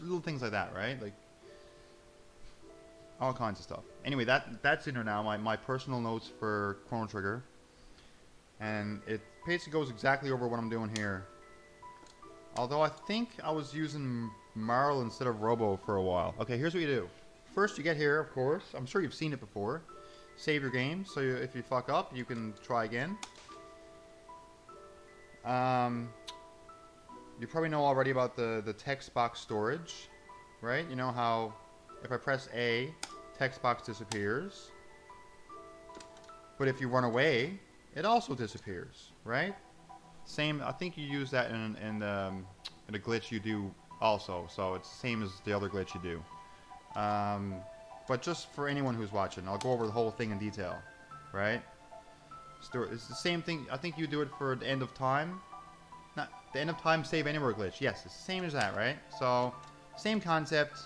just little things like that, right? Like all kinds of stuff. Anyway, that's in there now. My personal notes for Chrono Trigger, and it basically goes exactly over what I'm doing here. Although I think I was using Marl instead of Robo for a while. Okay, here's what you do. First, you get here, of course. I'm sure you've seen it before. Save your game, so if you fuck up, you can try again. You probably know already about the text box storage, right? You know how if I press A, text box disappears. But if you run away, it also disappears, right? Same, I think you use that in a glitch you do also, so it's the same as the other glitch you do. But just for anyone who's watching, I'll go over the whole thing in detail, right? It's the same thing. I think you do it for the end of time. Not the end of time save anywhere glitch. Yes, it's the same as that, right? So, same concept.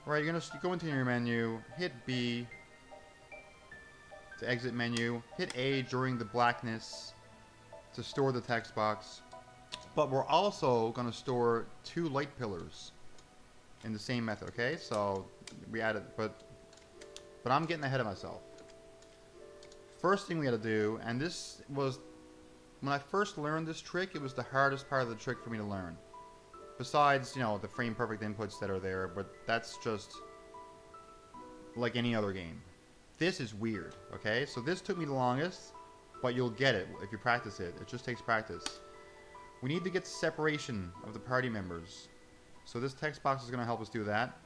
Right, you're gonna go into your menu, hit B to exit menu, hit A during the blackness to store the text box. But we're also gonna store 2 light pillars in the same method, okay? So we added, but I'm getting ahead of myself. First thing we gotta do, and this was, when I first learned this trick, it was the hardest part of the trick for me to learn. Besides, you know, the frame perfect inputs that are there, but that's just like any other game. This is weird, okay? So this took me the longest, but you'll get it if you practice it. It just takes practice. We need to get the separation of the party members. So this text box is going to help us do that.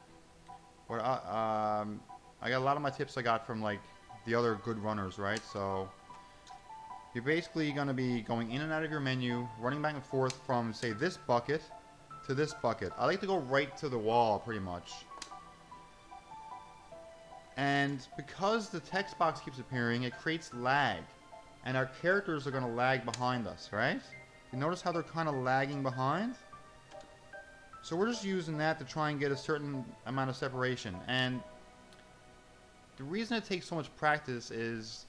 But I got a lot of my tips I got from like the other good runners, right? So you're basically going to be going in and out of your menu, running back and forth from, say, this bucket to this bucket. I like to go right to the wall, pretty much. And because the text box keeps appearing, it creates lag. And our characters are going to lag behind us, right? You notice how they're kind of lagging behind? So we're just using that to try and get a certain amount of separation. And the reason it takes so much practice is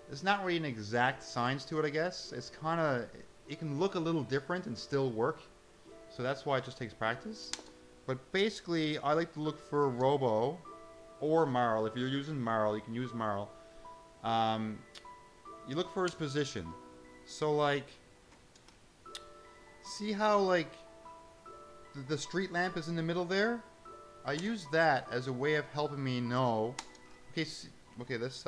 there's not really an exact science to it, I guess. It's kind of, it can look a little different and still work. So that's why it just takes practice. But basically, I like to look for Robo or Marl. If you're using Marl, you can use Marl. You look for his position. So like, see how like the street lamp is in the middle there? I use that as a way of helping me know. Okay, okay, this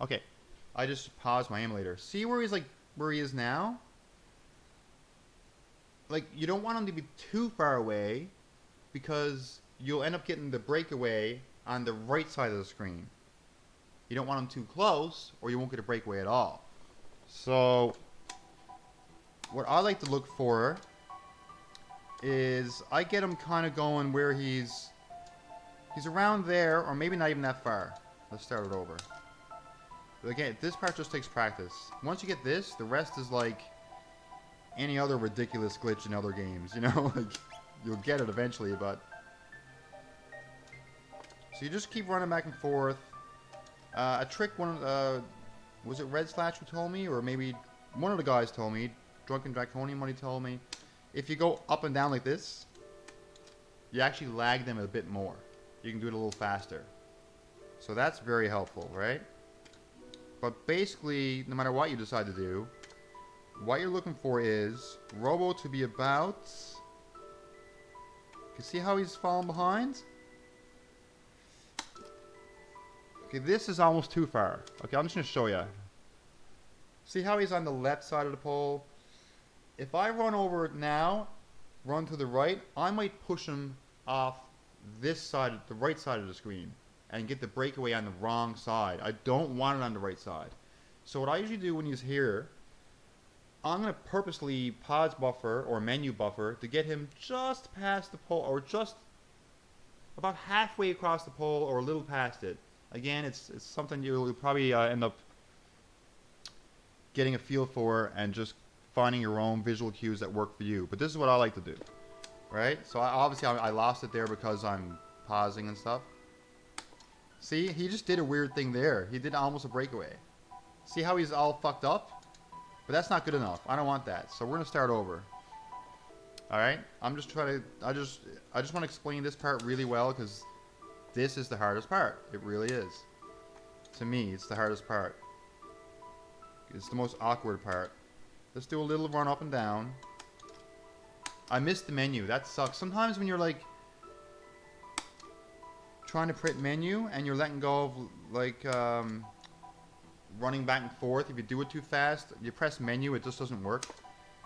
okay, I just paused my emulator. See where he's like, where he is now? Like, you don't want him to be too far away because you'll end up getting the breakaway on the right side of the screen. You don't want him too close or you won't get a breakaway at all. So what I like to look for is I get him kind of going where he's around there, or maybe not even that far. Let's start it over. But again, this part just takes practice. Once you get this, the rest is like any other ridiculous glitch in other games, you know? Like, you'll get it eventually, but so you just keep running back and forth. A trick, was it RedSlash who told me, or maybe one of the guys told me, Drunken Draconian, what he told me, if you go up and down like this, you actually lag them a bit more. You can do it a little faster. So that's very helpful, right? But basically, no matter what you decide to do, what you're looking for is Robo to be about, you see how he's falling behind? Okay, this is almost too far. Okay, I'm just going to show you. See how he's on the left side of the pole? If I run over it now, run to the right, I might push him off this side, the right side of the screen, and get the breakaway on the wrong side. I don't want it on the right side. So what I usually do when he's here, I'm going to purposely pause buffer or menu buffer to get him just past the pole, or just about halfway across the pole or a little past it. Again, it's something you'll probably end up getting a feel for and just finding your own visual cues that work for you. But this is what I like to do, right? So obviously I lost it there because I'm pausing and stuff. See, he just did a weird thing there. He did almost a breakaway. See how he's all fucked up? But that's not good enough. I don't want that. So we're going to start over. All right, I'm just trying to. I just want to explain this part really well because this is the hardest part. It really is. To me, it's the hardest part. It's the most awkward part. Let's do a little run up and down. I missed the menu. That sucks. Sometimes when you're like trying to print menu and you're letting go of like running back and forth. If you do it too fast, you press menu, it just doesn't work.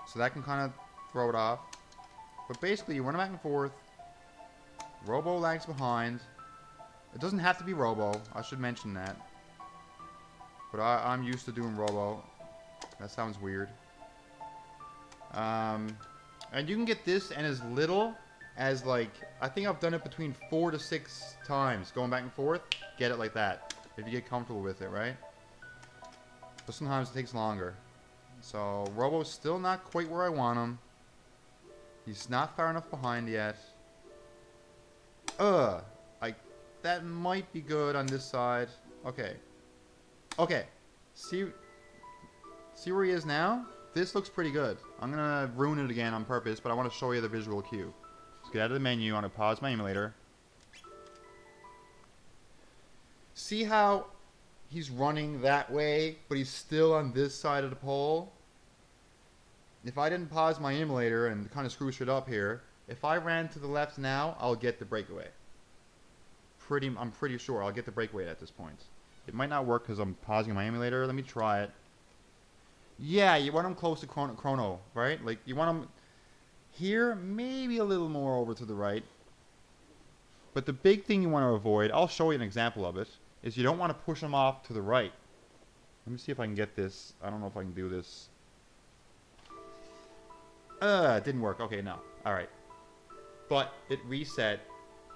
So that can kind of throw it off. But basically, you run back and forth. Robo lags behind. It doesn't have to be Robo. I should mention that. But I'm used to doing Robo. That sounds weird. And you can get this and as little as like, I think I've done it between 4 to 6 times. Going back and forth, get it like that. If you get comfortable with it, right? But sometimes it takes longer. So, Robo's still not quite where I want him. He's not far enough behind yet. That might be good on this side. Okay. Okay. See where he is now? This looks pretty good. I'm gonna ruin it again on purpose, but I want to show you the visual cue. Let's get out of the menu. I'm gonna pause my emulator. See how he's running that way, but he's still on this side of the pole? If I didn't pause my emulator and kind of screw shit up here, if I ran to the left now, I'll get the breakaway. I'm pretty sure I'll get the breakaway at this point. It might not work because I'm pausing my emulator. Let me try it. Yeah, you want him close to Chrono, right? Like, you want him here, maybe a little more over to the right. But the big thing you want to avoid, I'll show you an example of it, is you don't want to push him off to the right. Let me see if I can get this. I don't know if I can do this. It didn't work. Okay, no. Alright. But it reset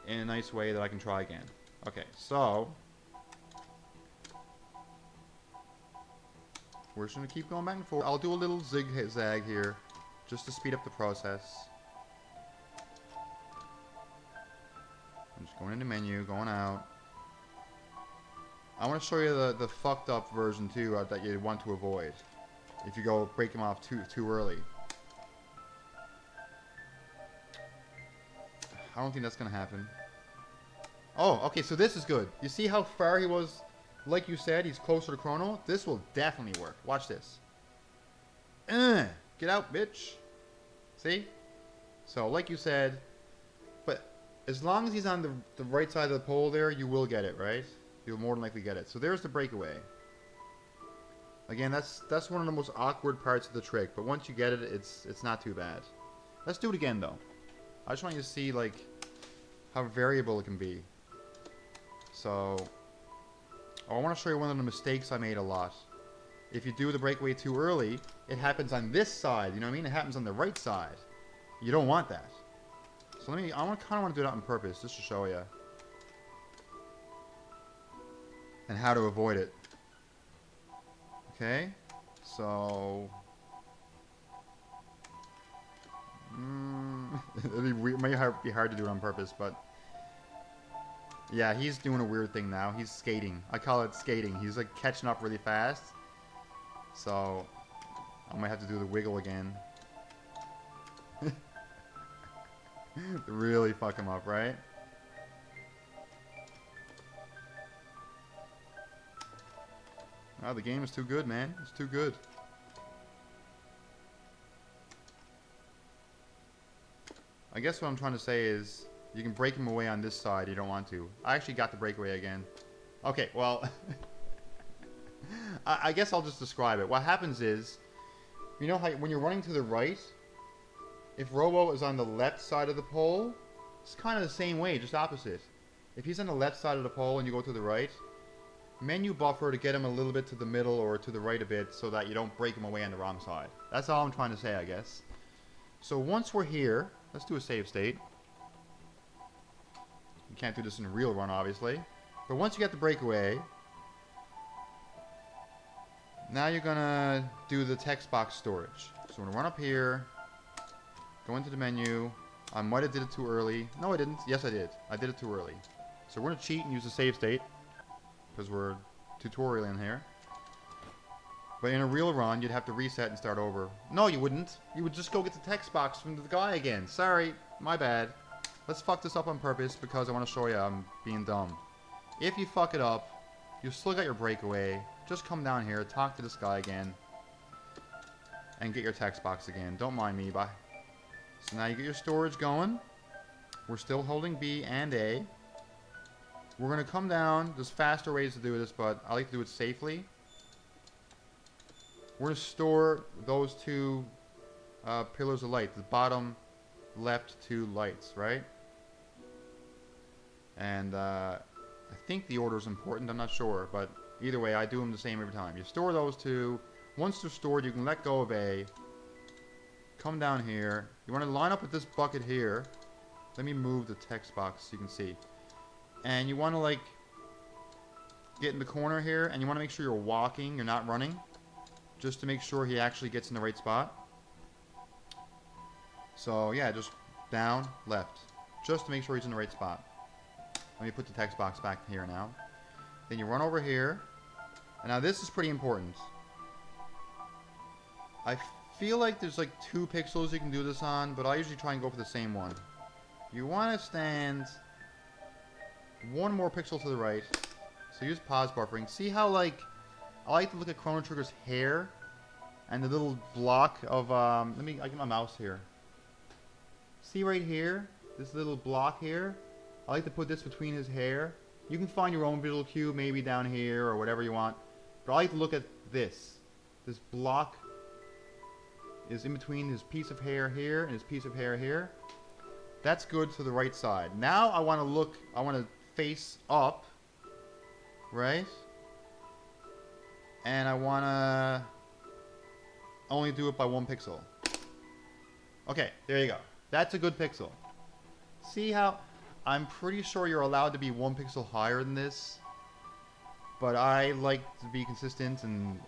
in a nice way that I can try again. Okay, so we're just going to keep going back and forth. I'll do a little zigzag here just to speed up the process. I'm just going into menu, going out. I want to show you the fucked up version too that you want to avoid if you go break him off too early. I don't think that's going to happen. Oh, okay, so this is good. You see how far he was? Like you said, he's closer to Chrono. This will definitely work. Watch this. Get out, bitch. See? So, like you said, but as long as he's on the right side of the pole there, you will get it, right? You'll more than likely get it. So there's the breakaway. Again, that's one of the most awkward parts of the trick, but once you get it, it's not too bad. Let's do it again, though. I just want you to see, like, how variable it can be. So, I want to show you one of the mistakes I made a lot. If you do the breakaway too early, it happens on this side, you know what I mean? It happens on the right side. You don't want that. So I kind of want to do that on purpose, just to show you. And how to avoid it. Okay? So... it might be hard to do it on purpose, but yeah, he's doing a weird thing now. He's skating. I call it skating. He's like catching up really fast. So I might have to do the wiggle again. Really fuck him up, right? Oh, the game is too good, man. It's too good. I guess what I'm trying to say is you can break him away on this side. You don't want to. I actually got the breakaway again. Okay, well, I guess I'll just describe it. What happens is, you know how when you're running to the right, if Robo is on the left side of the pole, it's kind of the same way, just opposite. If he's on the left side of the pole and you go to the right, menu buffer to get him a little bit to the middle or to the right a bit so that you don't break him away on the wrong side. That's all I'm trying to say, I guess. So once we're here, let's do a save state. You can't do this in a real run, obviously. But once you get the breakaway, now you're gonna do the text box storage. So I'm gonna run up here, go into the menu. I might have did it too early. No, I didn't. Yes, I did. I did it too early. So we're gonna cheat and use the save state because we're tutorial in here. But in a real run, you'd have to reset and start over. No, you wouldn't. You would just go get the text box from the guy again. Sorry, my bad. Let's fuck this up on purpose because I want to show you I'm being dumb. If you fuck it up, you still got your breakaway. Just come down here, talk to this guy again, and get your text box again. Don't mind me, bye. So now you get your storage going. We're still holding B and A. We're going to come down. There's faster ways to do this, but I like to do it safely. We're going to store those two pillars of light. The bottom left two lights, right? And I think the order is important. I'm not sure. But either way, I do them the same every time. You store those two. Once they're stored, you can let go of A. Come down here. You want to line up with this bucket here. Let me move the text box so you can see. And you want to, like, get in the corner here. And you want to make sure you're walking. You're not running. Just to make sure he actually gets in the right spot. So, yeah, just down, left. Just to make sure he's in the right spot. Let me put the text box back here now. Then you run over here. And now this is pretty important. I feel like there's like 2 pixels you can do this on, but I usually try and go for the same one. You want to stand 1 more pixel to the right. So use pause buffering. See how, like, I like to look at Chrono Trigger's hair and the little block of I get my mouse here. See right here, this little block here. I like to put this between his hair. You can find your own visual cue, maybe down here or whatever you want. But I like to look at this. This block is in between his piece of hair here and his piece of hair here. That's good to the right side. Now I want to face up, right? And I want to only do it by 1 pixel. Okay, there you go. That's a good pixel. See how I'm pretty sure you're allowed to be 1 pixel higher than this. But I like to be consistent and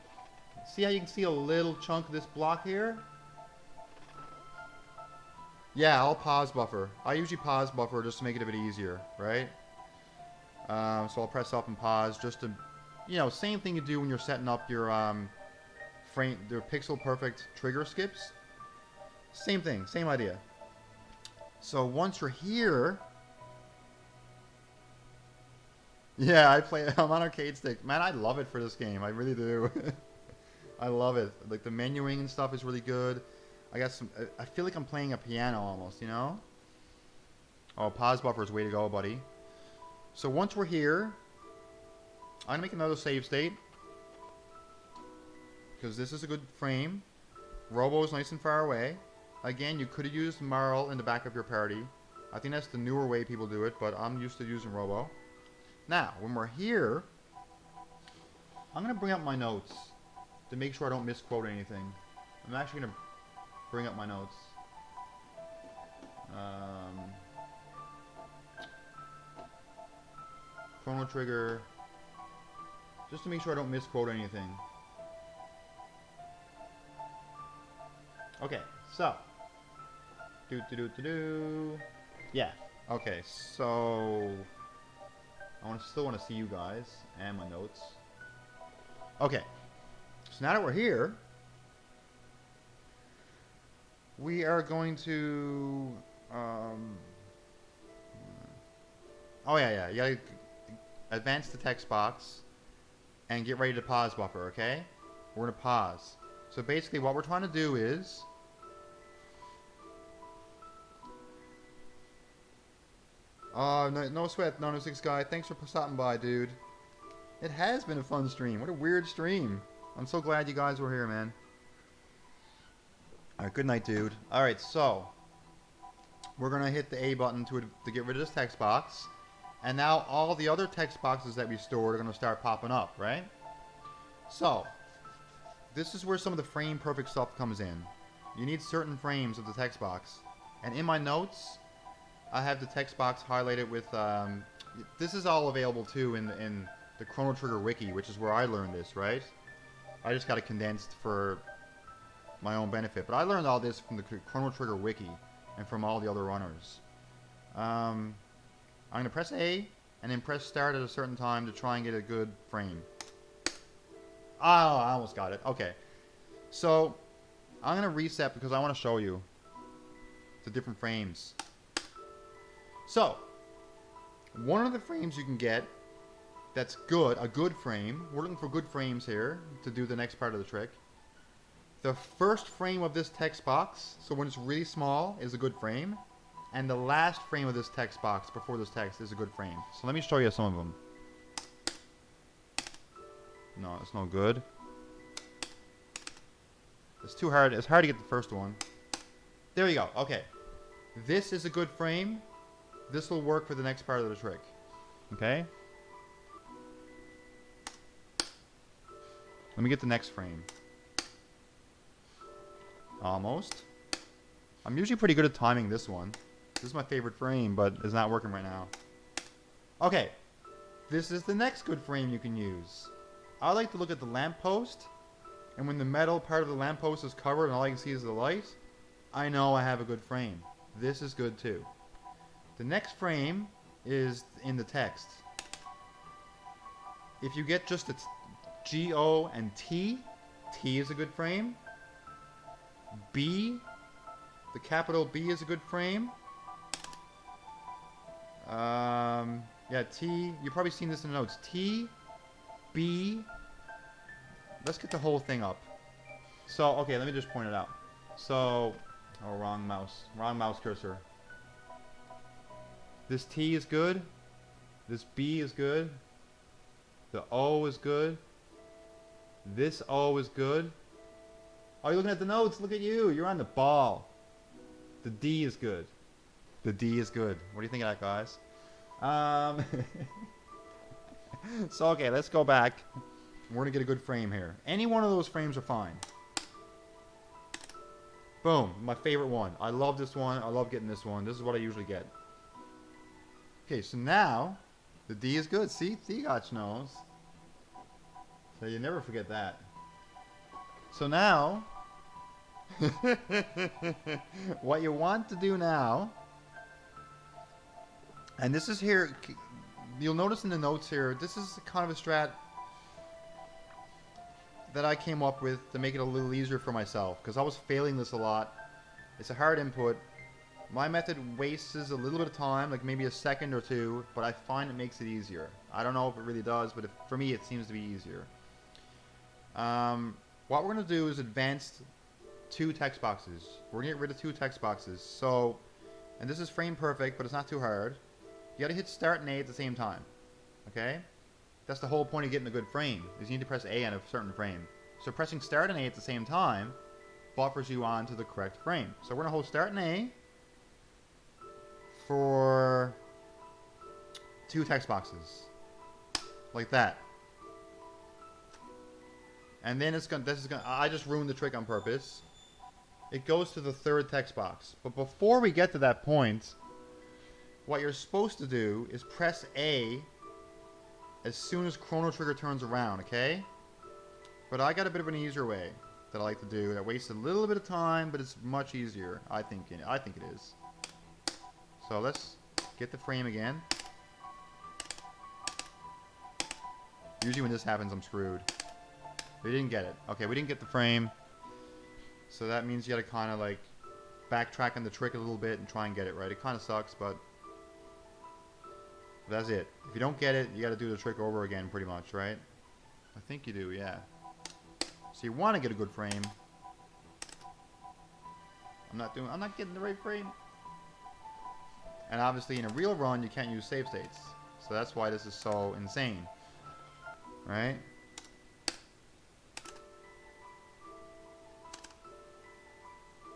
see how you can see a little chunk of this block here? Yeah, I'll pause buffer. I usually pause buffer just to make it a bit easier, right? So I'll press up and pause just to, you know, same thing you do when you're setting up your your pixel perfect trigger skips. Same thing, same idea. So once you're here, yeah, I'm on arcade stick. Man, I love it for this game. I really do. I love it. Like the menuing and stuff is really good. I feel like I'm playing a piano almost, you know? Oh, pause buffer is way to go, buddy. So once we're here, I'm gonna make another save state. Because this is a good frame. Robo is nice and far away. Again, you could have used Marl in the back of your party. I think that's the newer way people do it, but I'm used to using Robo. Now, when we're here, I'm going to bring up my notes to make sure I don't misquote anything. I'm actually going to bring up my notes. Chrono Trigger, just to make sure I don't misquote anything. Okay, so yeah. Okay, so I still want to see you guys and my notes. Okay, so now that we're here, we are going to oh yeah, you gotta advance the text box and get ready to pause buffer. Okay, we're gonna pause. So basically what we're trying to do is no sweat, no 6 guy. Thanks for stopping by, dude. It has been a fun stream. What a weird stream. I'm so glad you guys were here, man. Alright, good night, dude. Alright, so we're gonna hit the A button to get rid of this text box. And now all the other text boxes that we stored are gonna start popping up, right? So this is where some of the frame perfect stuff comes in. You need certain frames of the text box. And in my notes, I have the text box highlighted with, this is all available too in the Chrono Trigger wiki, which is where I learned this, right? I just got it condensed for my own benefit. But I learned all this from the Chrono Trigger wiki and from all the other runners. I'm going to press A and then press start at a certain time to try and get a good frame. Oh, I almost got it. Okay. So, I'm going to reset because I want to show you the different frames. So, one of the frames you can get that's good, a good frame. We're looking for good frames here to do the next part of the trick. The first frame of this text box, so when it's really small, is a good frame. And the last frame of this text box before this text is a good frame. So let me show you some of them. No, it's no good. It's too hard. It's hard to get the first one. There you go. Okay. This is a good frame. This will work for the next part of the trick. Okay? Let me get the next frame. Almost. I'm usually pretty good at timing this one. This is my favorite frame, but it's not working right now. Okay. This is the next good frame you can use. I like to look at the lamppost, and when the metal part of the lamppost is covered and all I can see is the light, I know I have a good frame. This is good too. The next frame is in the text. If you get just the G, O, and T, T is a good frame. B, the capital B is a good frame. Yeah, T, you've probably seen this in the notes. T, B, let's get the whole thing up. So, okay, let me just point it out. So, oh, wrong mouse cursor. This T is good. This B is good. The O is good. This O is good. Oh, you're looking at the notes. Look at you. You're on the ball. The D is good. The D is good. What do you think of that, guys? So, okay, let's go back. We're going to get a good frame here. Any one of those frames are fine. Boom. My favorite one. I love this one. I love getting this one. This is what I usually get. Okay, so now, the D is good. See? Gotch knows. So you never forget that. So now, what you want to do now, and this is here, you'll notice in the notes here, this is kind of a strat that I came up with to make it a little easier for myself, because I was failing this a lot. It's a hard input. My method wastes a little bit of time, like maybe a second or two, but I find it makes it easier. I don't know if it really does, but for me it seems to be easier. What we're going to do is advance 2 text boxes. We're going to get rid of 2 text boxes. So, and this is frame perfect, but it's not too hard. You got to hit start and A at the same time. Okay? That's the whole point of getting a good frame, is you need to press A on a certain frame. So pressing start and A at the same time buffers you on to the correct frame. So we're going to hold start and A for 2 text boxes. Like that. And then it's going to, I just ruined the trick on purpose. It goes to the 3rd text box. But before we get to that point, what you're supposed to do is press A as soon as Chrono Trigger turns around, okay? But I got a bit of an easier way that I like to do that wastes a little bit of time, but it's much easier, I think it is. So let's get the frame again. Usually when this happens, I'm screwed. We didn't get it. Okay, we didn't get the frame. So that means you gotta kind of like backtrack on the trick a little bit and try and get it right. It kind of sucks, but that's it. If you don't get it, you gotta do the trick over again pretty much, right? I think you do, yeah. So you want to get a good frame. I'm not getting the right frame. And obviously in a real run, you can't use save states. So that's why this is so insane. Right?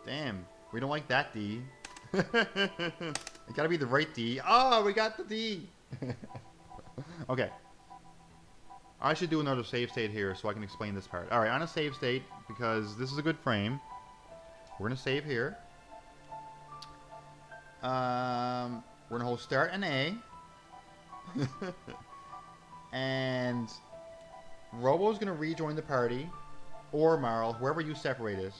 Damn, we don't like that D. It gotta be the right D. Oh, we got the D! Okay. I should do another save state here so I can explain this part. Alright, on a save state, because this is a good frame, we're gonna save here. We're gonna hold start and A. And Robo's gonna rejoin the party, or Marl, whoever you separate is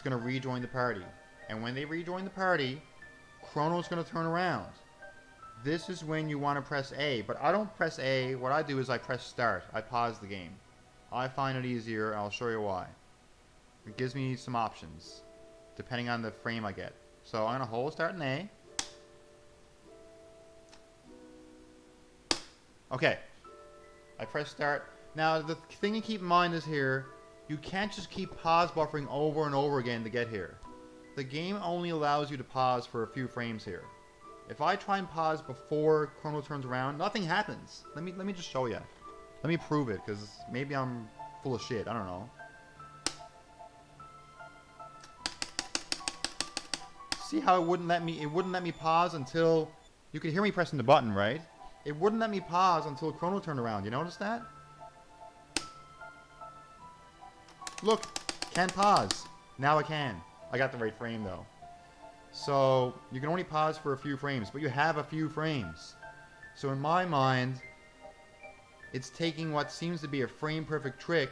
going to rejoin the party. And when they rejoin the party, Chrono's going to turn around. This is when you want to press A. But I don't press A. What I do is I press start. I pause the game. I find it easier, and I'll show you why. It gives me some options, depending on the frame I get. So I'm going to hold start in A. Okay. I press start. Now, the thing to keep in mind is here, you can't just keep pause buffering over and over again to get here. The game only allows you to pause for a few frames here. If I try and pause before Chrono turns around, nothing happens. Let me just show you. Let me prove it, because maybe I'm full of shit. I don't know. See how it wouldn't let me pause until... You could hear me pressing the button, right? It wouldn't let me pause until Chrono turned around. You notice that? Look, can't pause. Now I can. I got the right frame though. So you can only pause for a few frames, but you have a few frames. So in my mind, it's taking what seems to be a frame perfect trick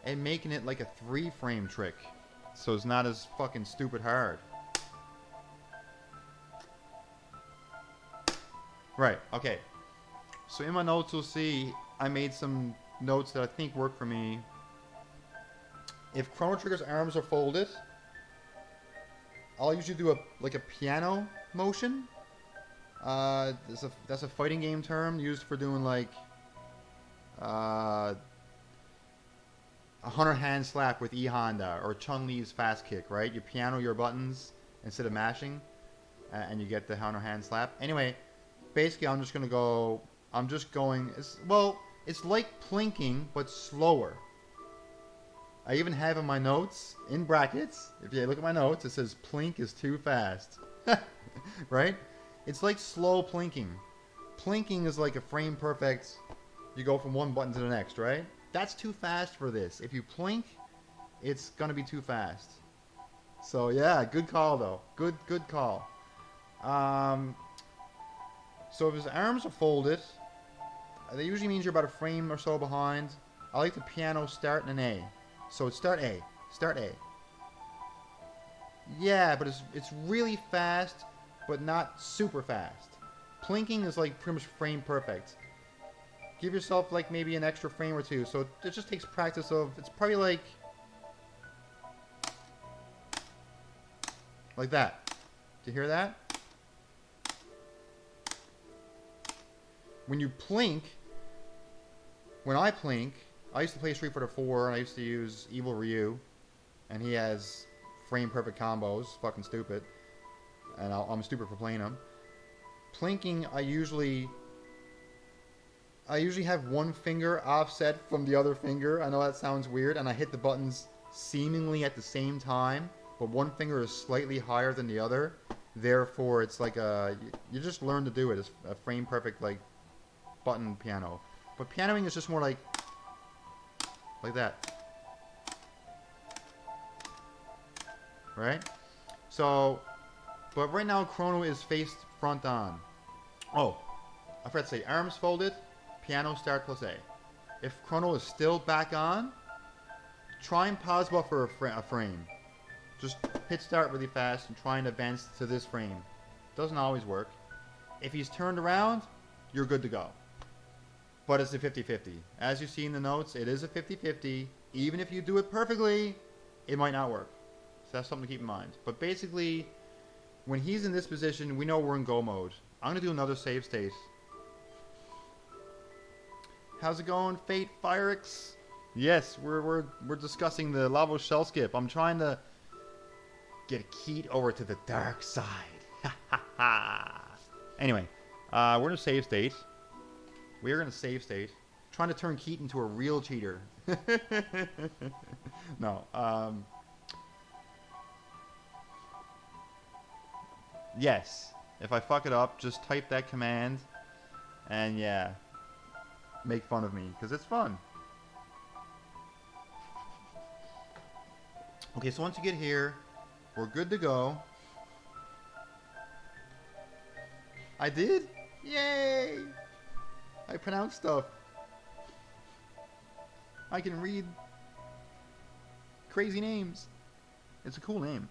and making it like a 3-frame trick. So it's not as fucking stupid hard. Right, okay. So in my notes you'll see I made some notes that I think work for me. If Chrono Trigger's arms are folded, I'll usually do a piano motion. That's a fighting game term used for doing like a 100-hand slap with E Honda or Chun-Li's fast kick, right? You piano your buttons instead of mashing, and you get the 100-hand slap. Anyway, basically I'm just going. It's like plinking but slower. I even have in my notes, in brackets, if you look at my notes, it says plink is too fast. Right? It's like slow plinking. Plinking is like a frame perfect, you go from one button to the next, right? That's too fast for this. If you plink, it's gonna be too fast. So yeah, good call though. Good call. So if his arms are folded, that usually means you're about a frame or so behind. I like the piano start in an A. So it's start A. Start A. Yeah, but it's really fast, but not super fast. Plinking is like pretty much frame perfect. Give yourself like maybe an extra frame or two. So it just takes practice of, it's probably like that. Do you hear that? When you plink, when I plink, I used to play Street Fighter 4 and I used to use Evil Ryu, and he has frame perfect combos, fucking stupid, and I'm stupid for playing him. Plinking, I usually have one finger offset from the other finger. I know that sounds weird, and I hit the buttons seemingly at the same time, but one finger is slightly higher than the other. Therefore, it's like you just learn to do it. It's a frame perfect like button piano. But pianoing is just more like that. Right? So, but right now Chrono is faced front on. Oh, I forgot to say, arms folded, piano start plus A. If Chrono is still back on, try and pause buffer a frame. Just hit start really fast and try and advance to this frame. Doesn't always work. If he's turned around, you're good to go. But it's a 50-50. As you see in the notes, it is a 50-50. Even if you do it perfectly, it might not work. So that's something to keep in mind. But basically, when he's in this position, we know we're in go mode. I'm going to do another save state. How's it going, Fate Firix? Yes, we're discussing the Lavos Shell Skip. I'm trying to get Keat over to the dark side. Anyway, we're in a save state. We're in a save state. Trying to turn Keat into a real cheater. No. Yes. If I fuck it up, just type that command. And yeah. Make fun of me. Because it's fun. Okay, so once you get here, we're good to go. I did? Yay! I pronounce stuff. I can read crazy names. It's a cool name.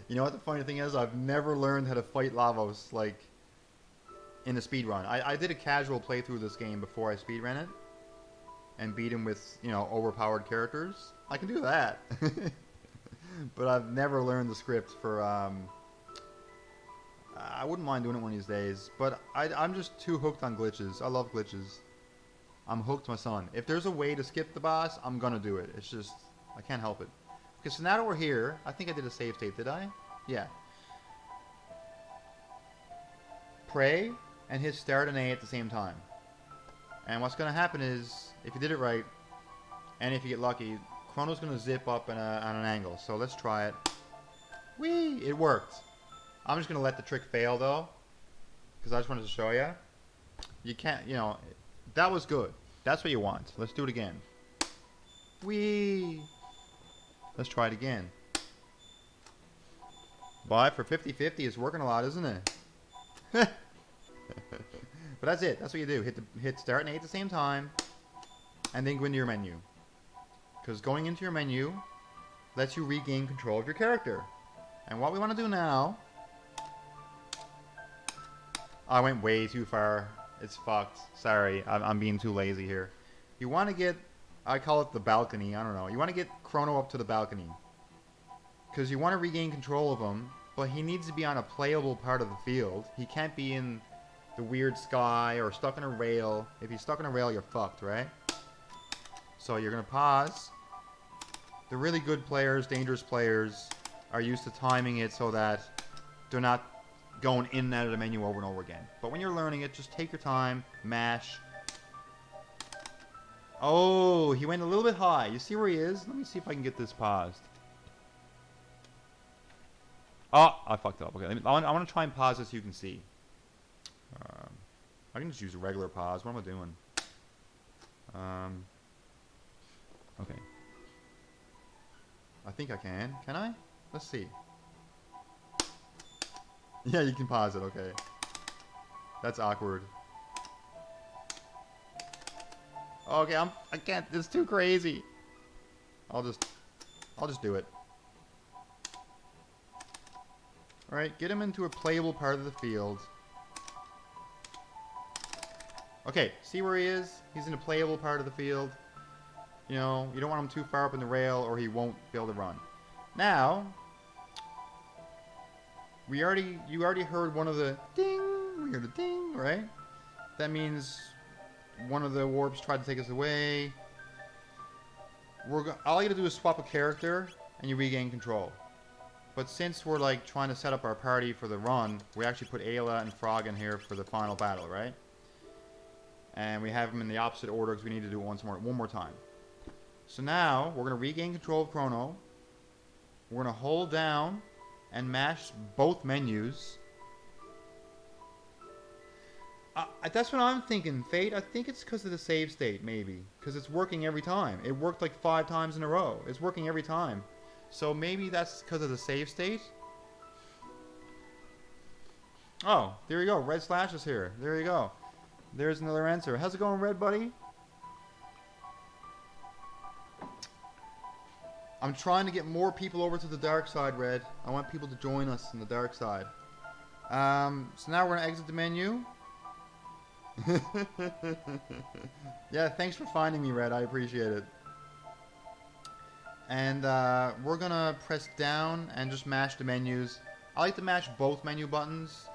You know what the funny thing is? I've never learned how to fight Lavos. Like, in the speedrun. I did a casual playthrough of this game before I speedran it. And beat him with, you know, overpowered characters. I can do that. But I've never learned the script for, I wouldn't mind doing it one of these days. But I'm just too hooked on glitches. I love glitches. I'm hooked, my son. If there's a way to skip the boss, I'm gonna do it. It's just, I can't help it. Okay, so now that we're here, I think I did a save state, did I? Yeah. Pray and hit start and A at the same time. And what's gonna happen is, if you did it right, and if you get lucky, Chrono's gonna zip up on an angle. So let's try it. Whee! It worked. I'm just gonna let the trick fail though, because I just wanted to show you. You can't, you know, that was good. That's what you want. Let's do it again. Whee! Let's try it again. But for 50-50, it's working a lot, isn't it? But that's it. That's what you do. Hit start and A at the same time, and then go into your menu. Because going into your menu lets you regain control of your character. And what we want to do now... I went way too far. It's fucked. Sorry, I'm being too lazy here. You want to get... I call it the balcony. I don't know. You want to get Chrono up to the balcony. Because you want to regain control of him, but he needs to be on a playable part of the field. He can't be in the weird sky or stuck in a rail. If he's stuck in a rail, you're fucked, right? So you're going to pause. The really good players, dangerous players, are used to timing it so that they're not going in and out of the menu over and over again. But when you're learning it, just take your time, mash. Oh, he went a little bit high. You see where he is? Let me see if I can get this paused. Oh, I fucked up. Okay, I want to try and pause this so you can see. I can just use a regular pause. What am I doing? Okay. I think I can. Can I? Let's see. Yeah, you can pause it. Okay. That's awkward. Okay, I can't. It's too crazy. I'll just do it. All right, get him into a playable part of the field. Okay, see where he is? He's in a playable part of the field. You know, you don't want him too far up in the rail or he won't be able to run. Now, you already heard one of the ding. We heard a ding, right? That means one of the warps tried to take us away. All you gotta do is swap a character and you regain control. But since we're like trying to set up our party for the run, we actually put Ayla and Frog in here for the final battle, right? And we have them in the opposite order because we need to do it one more time. So now we're gonna regain control of Chrono. We're gonna hold down and mash both menus. That's what I'm thinking, Fate. I think it's because of the save state, maybe. Because it's working every time. It worked like 5 times in a row. It's working every time. So maybe that's because of the save state. Oh, there you go. RedSlash is here. There you go. There's another answer. How's it going, Red buddy? I'm trying to get more people over to the dark side, Red. I want people to join us in the dark side. So now we're going to exit the menu. Yeah, thanks for finding me, Red. I appreciate it. And we're going to press down and just mash the menus. I like to mash both menu buttons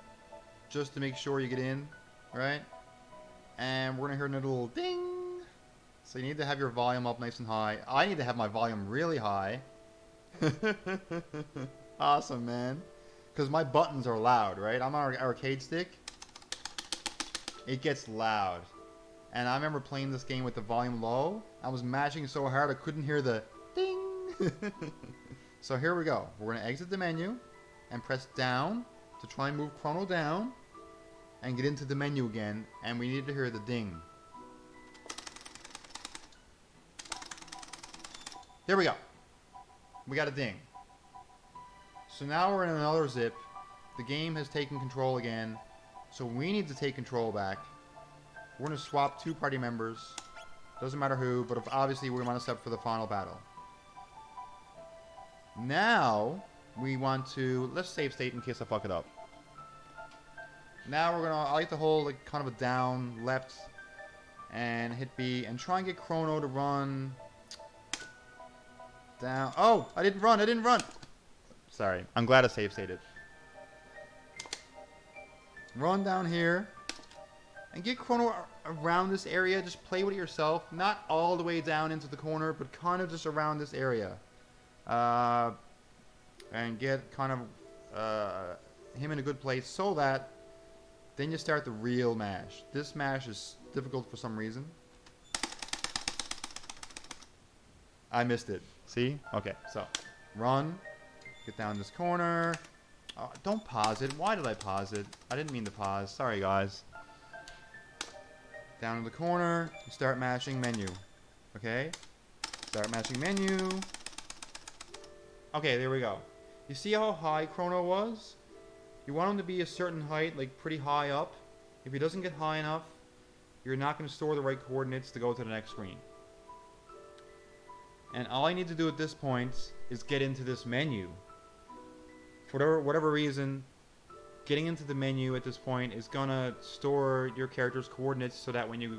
just to make sure you get in, right? And we're going to hear another little ding. So you need to have your volume up nice and high. I need to have my volume really high. Awesome, man. Because my buttons are loud, right? I'm on an arcade stick. It gets loud. And I remember playing this game with the volume low. I was mashing so hard I couldn't hear the ding. So here we go. We're going to exit the menu and press down to try and move Chrono down and get into the menu again. And we need to hear the ding. There we go. We got a ding. So now we're in another zip. The game has taken control again. So we need to take control back. We're going to swap 2 party members. Doesn't matter who, but obviously we want to set up for the final battle. Now, we want to... Let's save state in case I fuck it up. Now we're gonna, I like to hold like kind of a down left and hit B and try and get Chrono to run down. Oh, I didn't run. Sorry, I'm glad I save stated. Run down here and get Chrono around this area. Just play with it yourself. Not all the way down into the corner, but kind of just around this area. And get kind of him in a good place so that then you start the real mash. This mash is difficult for some reason. I missed it. See? Okay, so run. Get down this corner. Don't pause it. Why did I pause it? I didn't mean to pause. Sorry, guys. Down in the corner. You start mashing menu. Okay? Start mashing menu. Okay, there we go. You see how high Chrono was? You want him to be a certain height, like pretty high up. If he doesn't get high enough, you're not going to store the right coordinates to go to the next screen. And all I need to do at this point is get into this menu. For whatever reason, getting into the menu at this point is going to store your character's coordinates so that when you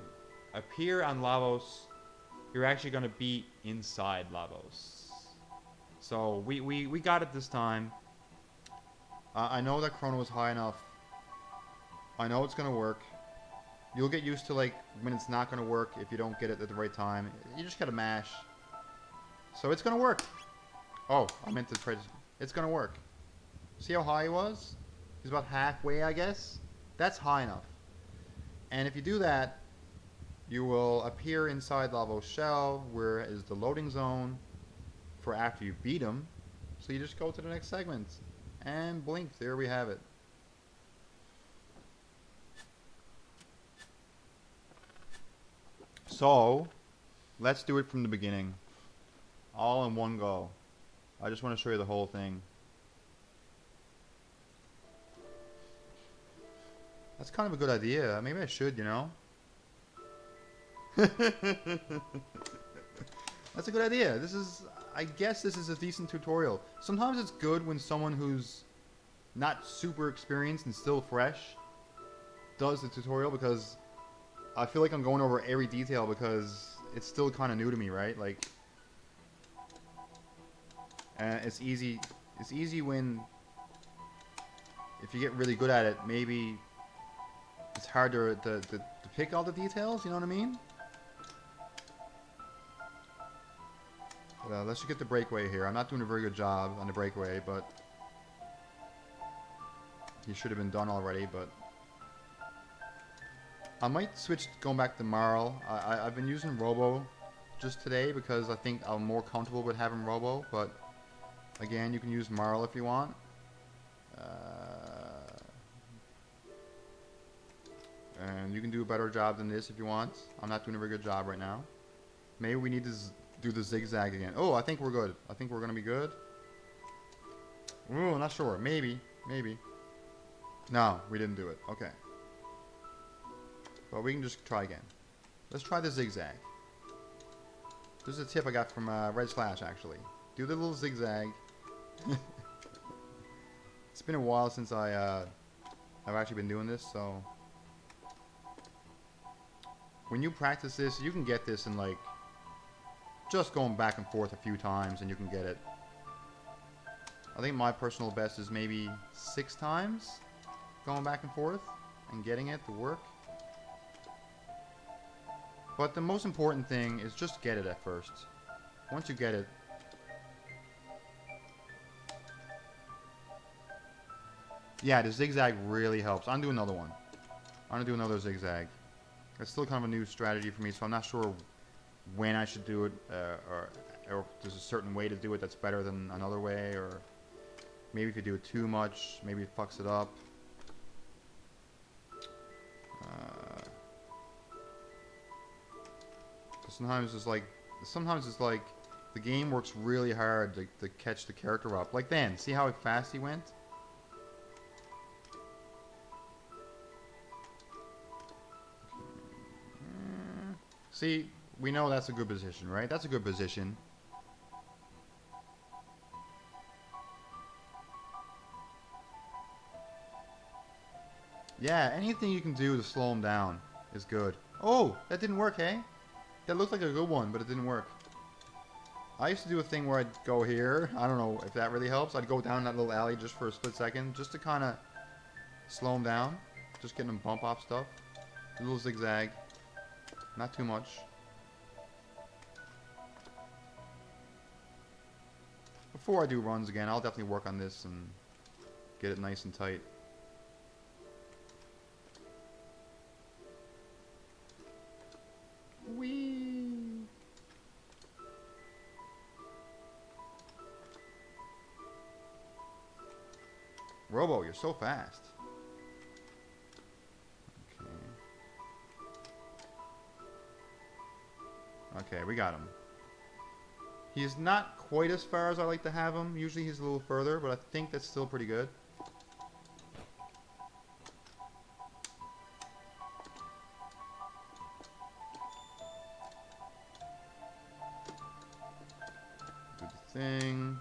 appear on Lavos, you're actually going to be inside Lavos. So we got it this time. I know that Chrono is high enough. I know it's going to work. You'll get used to like when it's not going to work if you don't get it at the right time. You just got to mash. So it's going to work. Oh, I meant to try to... It's going to work. See how high he was? He's about halfway, I guess. That's high enough. And if you do that, you will appear inside Lavos Shell, where is the loading zone for after you beat him. So you just go to the next segment. And blink, there we have it. So, let's do it from the beginning. All in one go. I just want to show you the whole thing. That's kind of a good idea. Maybe I should, you know? That's a good idea. This is... I guess this is a decent tutorial. Sometimes it's good when someone who's not super experienced and still fresh does the tutorial, because I feel like I'm going over every detail because it's still kind of new to me, right? Like, it's easy when, if you get really good at it, maybe it's hard to pick all the details, you know what I mean? But, let's just get the breakaway here. I'm not doing a very good job on the breakaway, but he should have been done already, but I might switch going back to Marl. I've been using Robo just today because I think I'm more comfortable with having Robo, but again, you can use Marl if you want. And you can do a better job than this if you want. I'm not doing a very good job right now. Maybe we need to do the zigzag again. Oh, I think we're good. I think we're going to be good. Ooh, I'm not sure. Maybe. No, we didn't do it. Okay. But we can just try again. Let's try the zigzag. This is a tip I got from RedSlash, actually. Do the little zigzag. It's been a while since I've actually been doing this, so... When you practice this, you can get this in like... just going back and forth a few times and you can get it. I think my personal best is maybe 6 times going back and forth and getting it to work. But the most important thing is just get it at first. Once you get it, yeah, the zigzag really helps. I'm doing another one. I'm gonna do another zigzag. It's still kind of a new strategy for me, so I'm not sure when I should do it, or if there's a certain way to do it that's better than another way, or maybe if you do it too much, maybe it fucks it up. Sometimes it's like the game works really hard to catch the character up. Like then, see how fast he went? See, we know that's a good position, right? That's a good position. Yeah, anything you can do to slow him down is good. Oh, that didn't work, hey? That looked like a good one, but it didn't work. I used to do a thing where I'd go here. I don't know if that really helps. I'd go down that little alley just for a split second, just to kind of slow him down. Just getting him bump off stuff. A little zigzag. Not too much. Before I do runs again, I'll definitely work on this and get it nice and tight. Whee! Robo, you're so fast. Okay, we got him. He's not quite as far as I like to have him. Usually he's a little further, but I think that's still pretty good. Do the thing.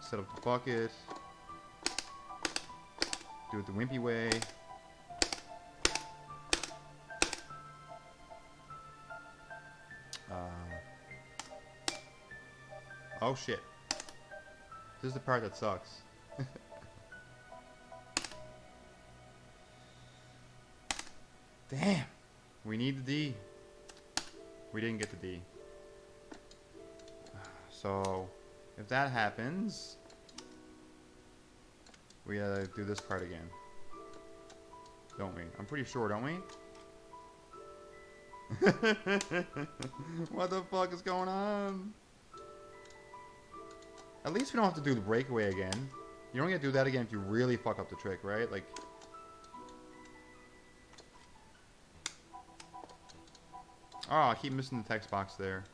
Set up the bucket. Do it the wimpy way. Oh shit. This is the part that sucks. Damn. We need the D. We didn't get the D. So, if that happens, we gotta do this part again. Don't we? I'm pretty sure, don't we? What the fuck is going on? At least we don't have to do the breakaway again. You don't get to do that again if you really fuck up the trick, right? Like... Oh, I keep missing the text box there.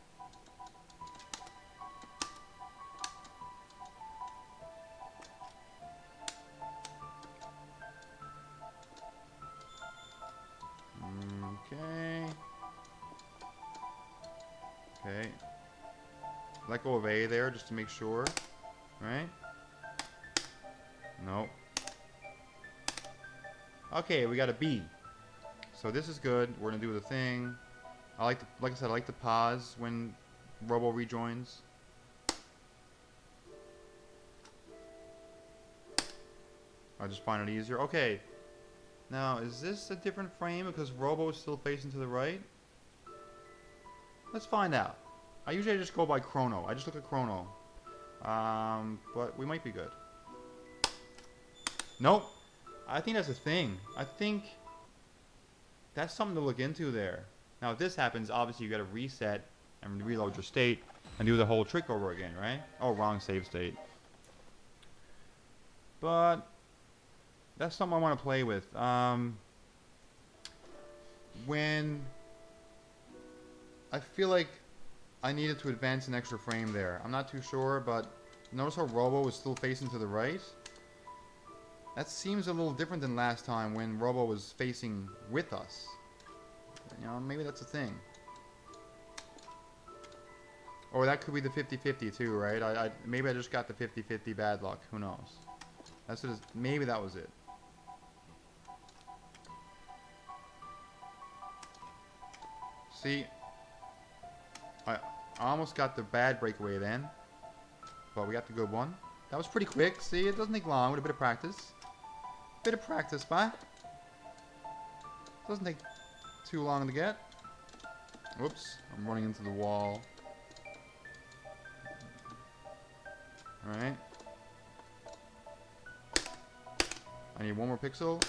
Okay. Okay. Let go of A there just to make sure. Right? Nope. Okay, we got a B. So this is good. We're gonna do the thing. I like to, like I said, I like to pause when Robo rejoins. I just find it easier. Okay. Now, is this a different frame because Robo is still facing to the right? Let's find out. I usually just go by Chrono. I just look at Chrono. But we might be good. Nope. I think that's a thing. I think that's something to look into there. Now, if this happens, obviously you got to reset and reload your state and do the whole trick over again, right? Oh, wrong save state. But that's something I want to play with. When I feel like I needed to advance an extra frame there. I'm not too sure, but notice how Robo is still facing to the right? That seems a little different than last time when Robo was facing with us. You know, maybe that's a thing. Or that could be the 50-50 too, right? Maybe I just got the 50-50 bad luck. Who knows? That's what maybe that was it. See, I almost got the bad breakaway then, but we got the good one. That was pretty quick. See, it doesn't take long with a bit of practice. Bit of practice, bye. Doesn't take too long to get. Whoops, I'm running into the wall. Alright. I need one more pixel.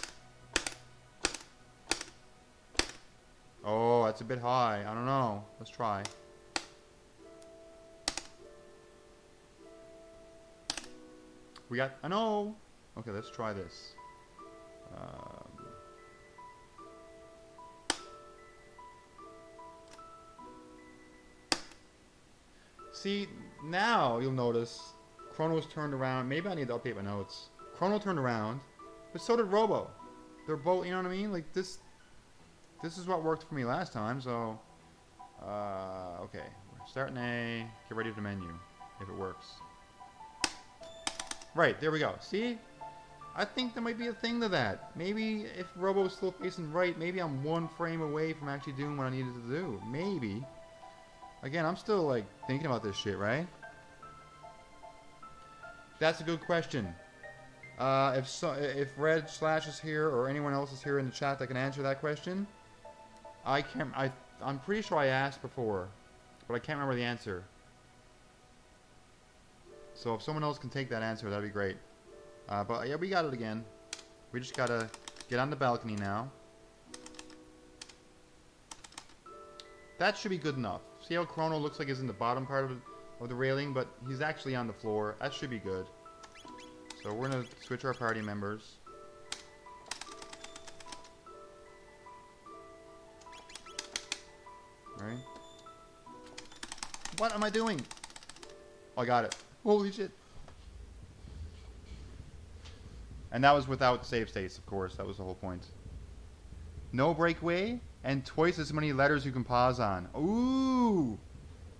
Oh, that's a bit high. I don't know. Let's try. We got... I know! Okay, let's try this. See, now you'll notice Chrono's turned around. Maybe I need to update my notes. Chrono turned around, but so did Robo. They're both, you know what I mean? Like this is what worked for me last time, so okay. We're starting A, get ready to menu, if it works. Right, there we go. See? I think there might be a thing to that. Maybe if Robo's still facing right, maybe I'm one frame away from actually doing what I needed to do. Maybe. Again, I'm still like thinking about this shit, right? That's a good question. If RedSlash is here or anyone else is here in the chat that can answer that question, I'm pretty sure I asked before, but I can't remember the answer. So if someone else can take that answer, that'd be great. But yeah, we got it again. We just gotta get on the balcony now. That should be good enough. See how Chrono looks like he's in the bottom part of the railing, but he's actually on the floor. That should be good. So we're gonna switch our party members. Right? What am I doing? Oh, I got it. Holy shit. And that was without save states, of course. That was the whole point. No breakaway, and twice as many letters you can pause on. Ooh!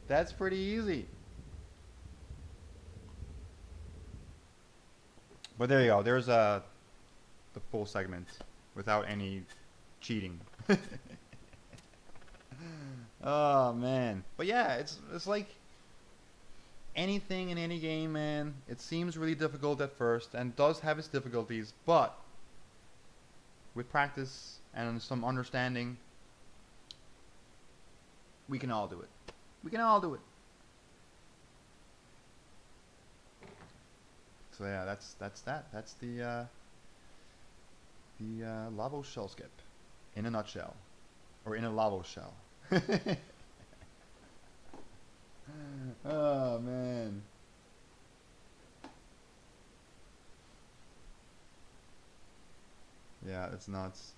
That's pretty easy. But there you go. There's the full segment without any cheating. Oh, man. But yeah, it's like anything in any game, man. It seems really difficult at first and does have its difficulties, but with practice and some understanding, we can all do it. We can all do it. So yeah, that's that. That's the Lavos Shell Skip in a nutshell, or in a Lavos shell. Oh man. Yeah, it's nuts.